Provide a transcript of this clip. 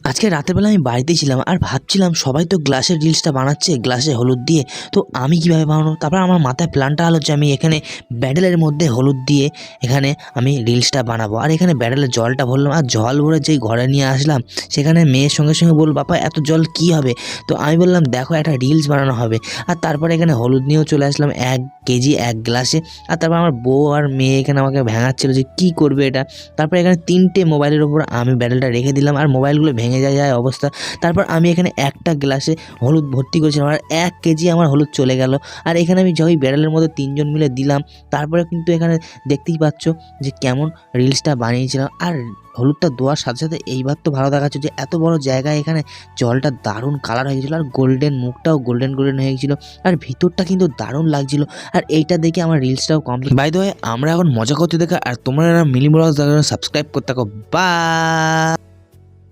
আজকে রাতের বেলা আমি বাড়িতেই ছিলাম আর ভাবছিলাম সবাই তো গ্লাসের রিলসটা বানাচ্ছে গ্লাসে হলুদ দিয়ে, তো আমি কিভাবে বানাবো। তারপর আমার মাথায় প্ল্যানটা হলো যে আমি এখানে ব্যাটেলের মধ্যে হলুদ দিয়ে এখানে আমি রিলসটা বানাবো। আর এখানে ব্যাটেলের জলটা ভরলাম আর জল ভরে যেই ঘরে নিয়ে আসলাম সেখানে মেয়ের সঙ্গে সঙ্গে বলল, বাবা এত জল কি হবে। তো আমি বললাম দেখো একটা রিলস বানানো হবে। আর তারপরে এখানে হলুদ নিয়েও চলে আসলাম 1 কেজি 1 গ্লাসে। আর তারপর আমার বউ আর মেয়ে এখানে আমাকে ভেঙাচ্ছিল যে কি করবে এটা। তারপর এখানে 3টে মোবাইলের উপর আমি ব্যাটেলটা রেখে দিলাম আর মোবাইলগুলো ভেঙে যায় অবস্থা। তারপর আমি এখানে একটা গ্লাসে হলুদ ভর্তি করেছিলাম আর 1 কেজি আমার হলুদ চলে গেল। আর এখানে আমি যখন ব্যাটেলের মধ্যে 3জন মিলে দিলাম, তারপরে কিন্তু এখানে দেখতেই পাচ্ছ যে কেমন রিলসটা বানিয়েছিলাম। আর হলুদটা দেওয়ার সাথে সাথে এইবার তো ভালো দেখাচ্ছে যে এত বড় জায়গায় এখানে জলটা দারুণ কালার হয়ে গেছিলো আর গোল্ডেন, মুখটাও গোল্ডেন গোল্ডেন হয়ে গেছিলো আর ভিতরটা কিন্তু দারুণ লাগছিল। আর এইটা দেখে আমার রিলসটাও কমপ্লিট। বাই দ্য ওয়ে আমরা এখন মজা করতে দেখা আর তোমরা মিলি ব্লগস সাবস্ক্রাইব করতে থাকো। বাই।